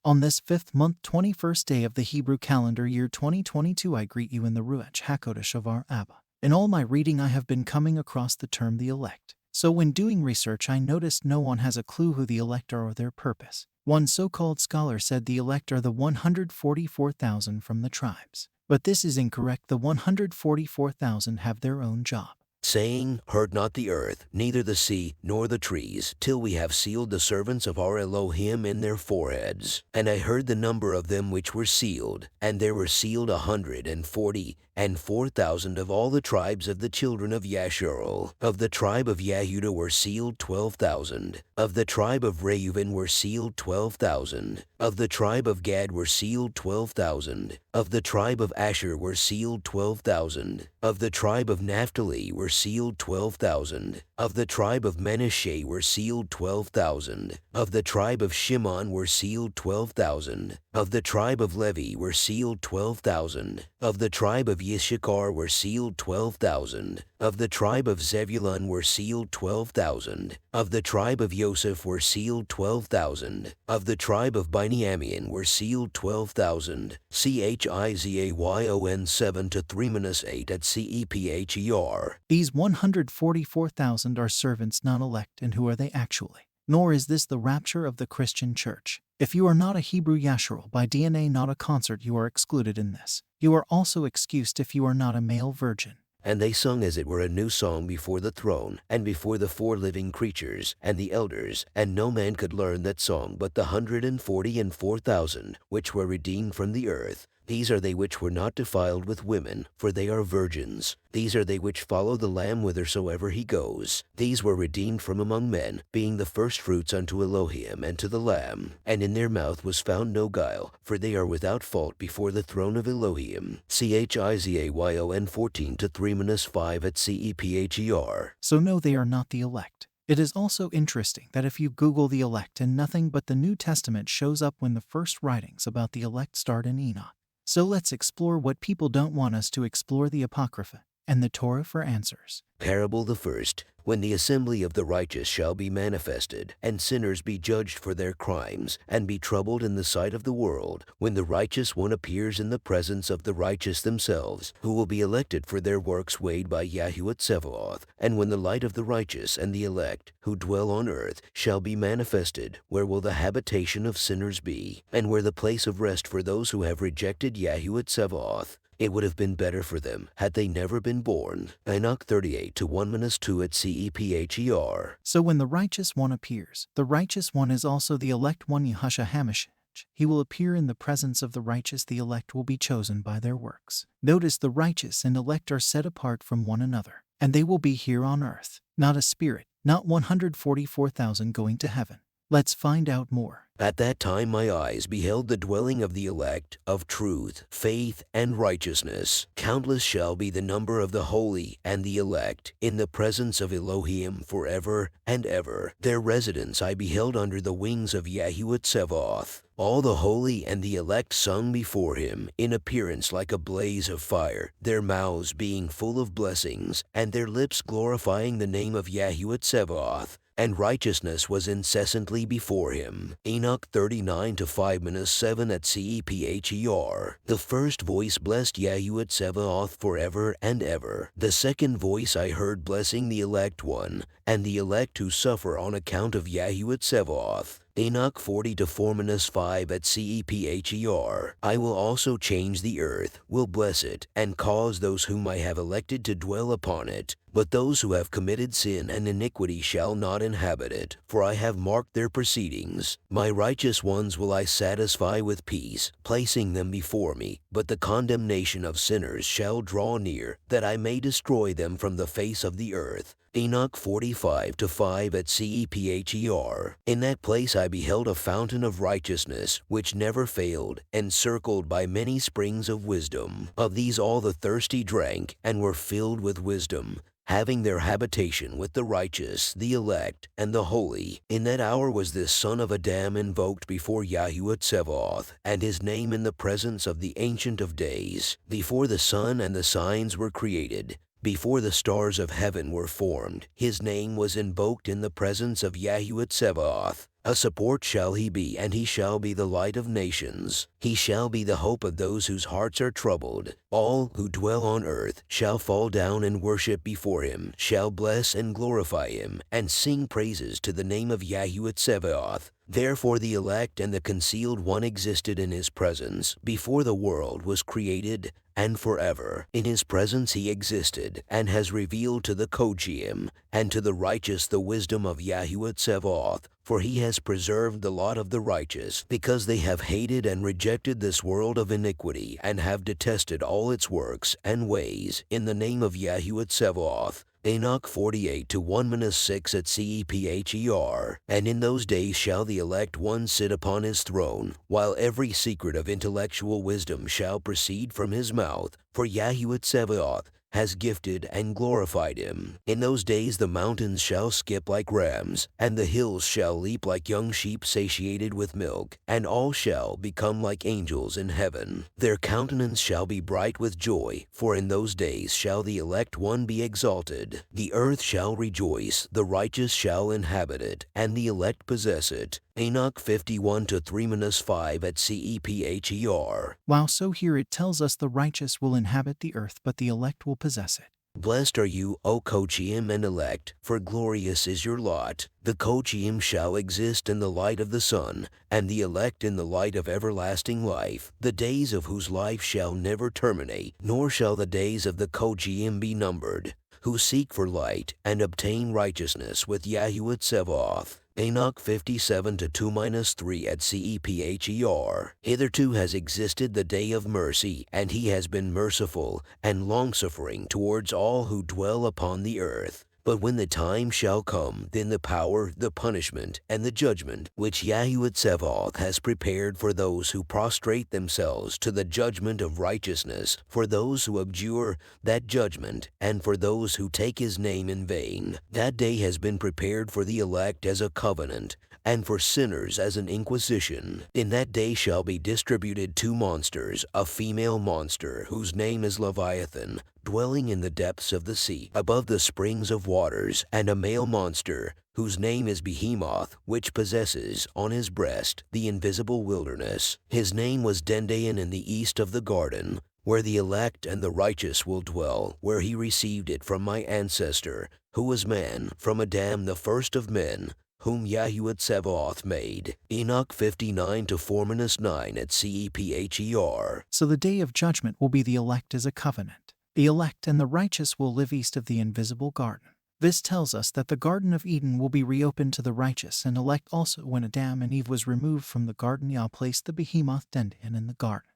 On this 5th month 21st day of the Hebrew calendar year 2022, I greet you in the Ruach HaKodesh of our Abba. In all my reading I have been coming across the term the elect. So when doing research I noticed no one has a clue who the elect are or their purpose. One so-called scholar said the elect are the 144,000 from the tribes. But this is incorrect. The 144,000 have their own job. Saying, Heard not the earth, neither the sea, nor the trees, till we have sealed the servants of our Elohim in their foreheads. And I heard the number of them which were sealed, and there were sealed 144,000 of all the tribes of the children of Yasharel. Of the tribe of Yehudah were sealed 12,000. Of the tribe of Reuben were sealed 12,000. Of the tribe of Gad were sealed 12,000. Of the tribe of Asher were sealed 12,000. Of the tribe of Naphtali were sealed 12,000. Of the tribe of Manasseh were sealed 12,000. Of the tribe of Shimon were sealed 12,000. Of the tribe of Levi were sealed 12,000. Of the tribe of Issachar were sealed 12,000. Of the tribe of Zebulun were sealed 12,000. Of the tribe of Joseph were sealed 12,000. Of the tribe of Binyamin were sealed 12,000. CHIZAYON 7 to 3-8 at CEPHER. These 144,000 are servants not elect, and who are they actually? Nor is this the rapture of the Christian church. If you are not a Hebrew Yasharel by DNA, not a consort, you are excluded in this. You are also excused if you are not a male virgin. And they sung as it were a new song before the throne, and before the 4 living creatures, and the elders, and no man could learn that song but the 144,000, which were redeemed from the earth. These are they which were not defiled with women, for they are virgins. These are they which follow the Lamb whithersoever he goes. These were redeemed from among men, being the firstfruits unto Elohim and to the Lamb. And in their mouth was found no guile, for they are without fault before the throne of Elohim. CHIZAYON 14 to 3-5 at CEPHER. So no, they are not the elect. It is also interesting that if you Google the elect and nothing but the New Testament shows up when the first writings about the elect start in Enoch. So let's explore what people don't want us to explore, the Apocrypha and the Torah, for answers. Parable the first. When the assembly of the righteous shall be manifested, and sinners be judged for their crimes, and be troubled in the sight of the world, when the righteous one appears in the presence of the righteous themselves, who will be elected for their works weighed by Yahuwah Tsevaoth, and when the light of the righteous and the elect, who dwell on earth, shall be manifested, where will the habitation of sinners be, and where the place of rest for those who have rejected Yahuwah Tsevaoth? It would have been better for them had they never been born. Enoch 38 to 1-2 at CEPHER. So when the righteous one appears, the righteous one is also the elect one, Yahusha HaMashiach. He will appear in the presence of the righteous. The elect will be chosen by their works. Notice the righteous and elect are set apart from one another, and they will be here on earth, not a spirit, not 144,000 going to heaven. Let's find out more. At that time my eyes beheld the dwelling of the elect, of truth, faith, and righteousness. Countless shall be the number of the holy and the elect, in the presence of Elohim forever and ever. Their residence I beheld under the wings of Yahuwah Tsevaoth. All the holy and the elect sung before him, in appearance like a blaze of fire, their mouths being full of blessings, and their lips glorifying the name of Yahuwah Tsevaoth. And righteousness was incessantly before him. Enoch 39 to 5-7 at CEPHER. The first voice blessed Yahuwah Tsevaoth forever and ever. The second voice I heard blessing the elect one, and the elect who suffer on account of Yahuwah Tsevaoth. Enoch 40 to 4-5 at CEPHER. I will also change the earth, will bless it, and cause those whom I have elected to dwell upon it. But those who have committed sin and iniquity shall not inhabit it, for I have marked their proceedings. My righteous ones will I satisfy with peace, placing them before me. But the condemnation of sinners shall draw near, that I may destroy them from the face of the earth. Enoch 45 to 5 at CEPHER. In that place I beheld a fountain of righteousness, which never failed, encircled by many springs of wisdom. Of these all the thirsty drank, and were filled with wisdom, having their habitation with the righteous, the elect, and the holy. In that hour was this son of Adam invoked before Yahuwah Tsevaoth, and his name in the presence of the Ancient of Days. Before the sun and the signs were created, before the stars of heaven were formed, his name was invoked in the presence of Yahuwah Tsevaoth. A support shall he be, and he shall be the light of nations. He shall be the hope of those whose hearts are troubled. All who dwell on earth shall fall down and worship before him, shall bless and glorify him, and sing praises to the name of Yahuwah Tsevaoth. Therefore the elect and the concealed one existed in his presence before the world was created, and forever. In his presence he existed, and has revealed to the Kochim and to the righteous the wisdom of Yahuwah Tsevaoth. For he has preserved the lot of the righteous, because they have hated and rejected this world of iniquity, and have detested all its works and ways, in the name of Yahuwah Tsevaoth. Enoch 48:1-6 at CEPHER. And in those days shall the elect one sit upon his throne, while every secret of intellectual wisdom shall proceed from his mouth, for Yahuwah Tsevaoth has gifted and glorified him. In those days the mountains shall skip like rams, and the hills shall leap like young sheep satiated with milk, and all shall become like angels in heaven. Their countenance shall be bright with joy, for in those days shall the elect one be exalted. The earth shall rejoice, the righteous shall inhabit it, and the elect possess it. Enoch 51:3-5 at CEPHER. Wow, so here it tells us the righteous will inhabit the earth, but the elect will possess it. Blessed are you, O Kochim and elect, for glorious is your lot. The Kochim shall exist in the light of the sun, and the elect in the light of everlasting life, the days of whose life shall never terminate, nor shall the days of the Kochim be numbered, who seek for light and obtain righteousness with Yahuwah Tsevaoth. Enoch 57:2-3 at CEPHER. Hitherto has existed the day of mercy, and he has been merciful and long-suffering towards all who dwell upon the earth. But when the time shall come, then the power, the punishment, and the judgment which Yahuwah Tsevaoth has prepared for those who prostrate themselves to the judgment of righteousness, for those who abjure that judgment, and for those who take his name in vain. That day has been prepared for the elect as a covenant, and for sinners as an inquisition. In that day shall be distributed two monsters, a female monster, whose name is Leviathan, dwelling in the depths of the sea, above the springs of waters, and a male monster, whose name is Behemoth, which possesses on his breast the invisible wilderness. His name was Dendayan in the east of the garden, where the elect and the righteous will dwell, where he received it from my ancestor, who was man, from Adam the first of men, whom Yahuwah Tsevaoth made. Enoch 59:4-9 at CEPHER. So the day of judgment will be the elect as a covenant. The elect and the righteous will live east of the invisible garden. This tells us that the Garden of Eden will be reopened to the righteous and elect also. When Adam and Eve was removed from the garden, Yah placed the behemoth Dendayan in the garden.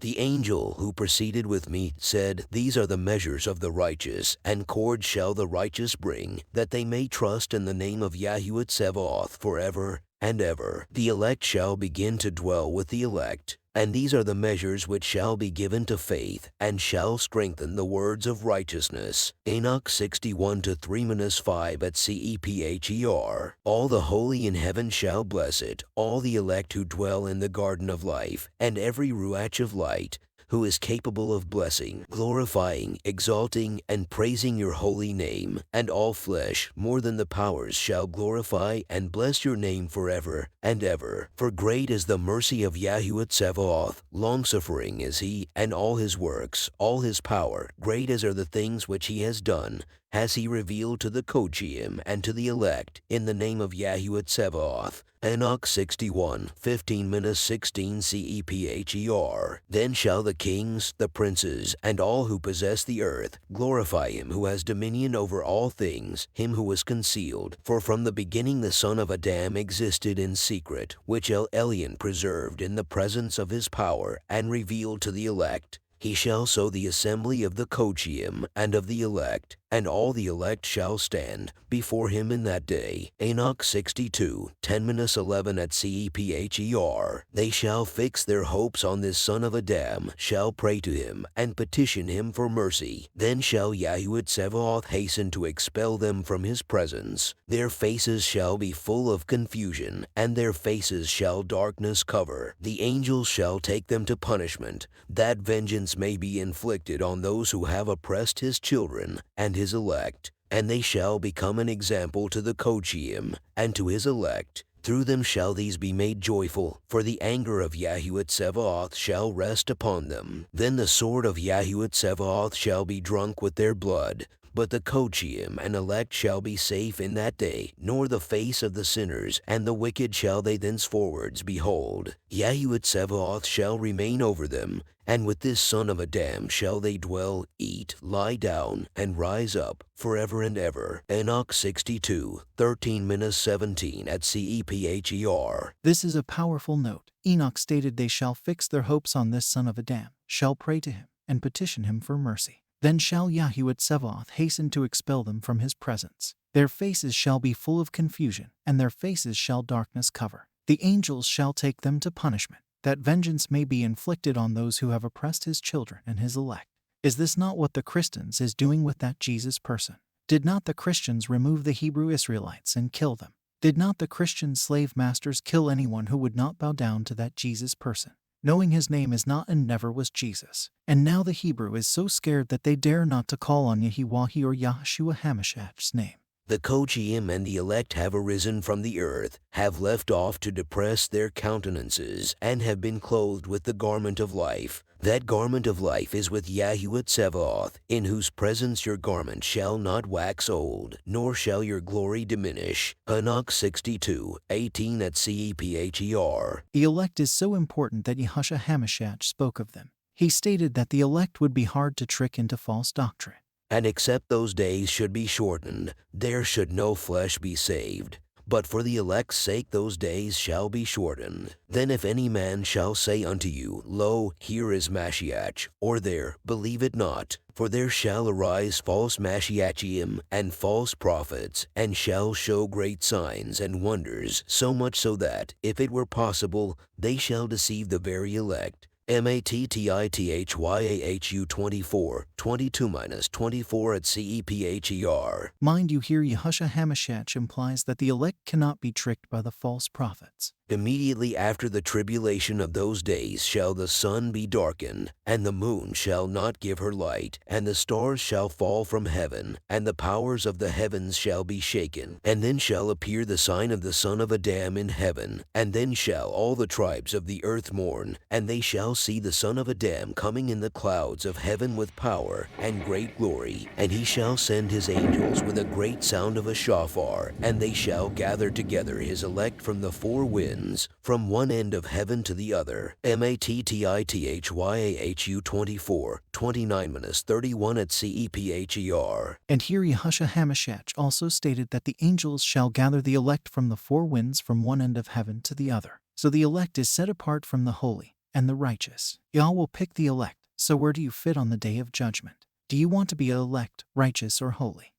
The angel who proceeded with me said, These are the measures of the righteous, and cords shall the righteous bring, that they may trust in the name of Yahuwah Tsevaoth forever and ever. The elect shall begin to dwell with the elect, and these are the measures which shall be given to faith, and shall strengthen the words of righteousness. Enoch 61:3-5 at CEPHER. All the holy in heaven shall bless it, all the elect who dwell in the garden of life, and every ruach of light, who is capable of blessing, glorifying, exalting, and praising your holy name. And all flesh, more than the powers, shall glorify and bless your name forever and ever. For great is the mercy of Yahuwah Tsevaoth, long-suffering is he, and all his works, all his power, great as are the things which he has done, has he revealed to the Kochim and to the elect, in the name of Yahuwah Tsevaoth. Enoch 61:15-16 CEPHER. Then shall the kings, the princes, and all who possess the earth glorify him who has dominion over all things, him who was concealed. For from the beginning the son of Adam existed in secret, which El Elyon preserved in the presence of his power, and revealed to the elect. He shall sow the assembly of the Kochim and of the elect, and all the elect shall stand before him in that day. Enoch 62:10-11 at CEPHER. They shall fix their hopes on this son of Adam, shall pray to him, and petition him for mercy. Then shall Yahuwah Tsevaoth hasten to expel them from his presence. Their faces shall be full of confusion, and their faces shall darkness cover. The angels shall take them to punishment, that vengeance may be inflicted on those who have oppressed his children and his elect, and they shall become an example to the Kochim and to his elect. Through them shall these be made joyful, for the anger of Yahuwah Tsevaoth shall rest upon them. Then the sword of Yahuwah Tsevaoth shall be drunk with their blood. But the Kochim and elect shall be safe in that day, nor the face of the sinners and the wicked shall they thenceforwards behold. Yahuwah Tsevaoth shall remain over them, and with this son of Adam shall they dwell, eat, lie down, and rise up, forever and ever. Enoch 62, 13-17 at CEPHER. This is a powerful note. Enoch stated they shall fix their hopes on this son of Adam, shall pray to him, and petition him for mercy. Then shall Yahuwah Tsevaoth hasten to expel them from his presence. Their faces shall be full of confusion, and their faces shall darkness cover. The angels shall take them to punishment, that vengeance may be inflicted on those who have oppressed his children and his elect. Is this not what the Christians is doing with that Jesus person? Did not the Christians remove the Hebrew Israelites and kill them? Did not the Christian slave masters kill anyone who would not bow down to that Jesus person, knowing his name is not and never was Jesus? And now the Hebrew is so scared that they dare not to call on Yehiwahi or Yahshua HaMashiach's name. The Kochim and the elect have arisen from the earth, have left off to depress their countenances, and have been clothed with the garment of life. That garment of life is with Yahuwah Tsevaoth, in whose presence your garment shall not wax old, nor shall your glory diminish. Enoch 62, 18 at CEPHER. The elect is so important that Yahshua HaMashiach spoke of them. He stated that the elect would be hard to trick into false doctrine. And except those days should be shortened, there should no flesh be saved. But for the elect's sake those days shall be shortened. Then if any man shall say unto you, Lo, here is Mashiach, or there, believe it not. For there shall arise false Mashiachim and false prophets, and shall show great signs and wonders, so much so that, if it were possible, they shall deceive the very elect. MATTITHYAHU 24, 22-24 at CEPHER. Mind you, here Yahshua HaMashiach implies that the elect cannot be tricked by the false prophets. Immediately after the tribulation of those days shall the sun be darkened, and the moon shall not give her light, and the stars shall fall from heaven, and the powers of the heavens shall be shaken. And then shall appear the sign of the Son of Adam in heaven, and then shall all the tribes of the earth mourn, and they shall see the Son of Adam coming in the clouds of heaven with power and great glory. And he shall send his angels with a great sound of a shofar, and they shall gather together his elect from the four winds, from one end of heaven to the other. MATTITHYAHU 24, 29-31 at CEPHER. And here Yahshua HaMashiach also stated that the angels shall gather the elect from the four winds from one end of heaven to the other. So the elect is set apart from the holy and the righteous. Yah will pick the elect. So where do you fit on the day of judgment? Do you want to be elect, righteous, or holy?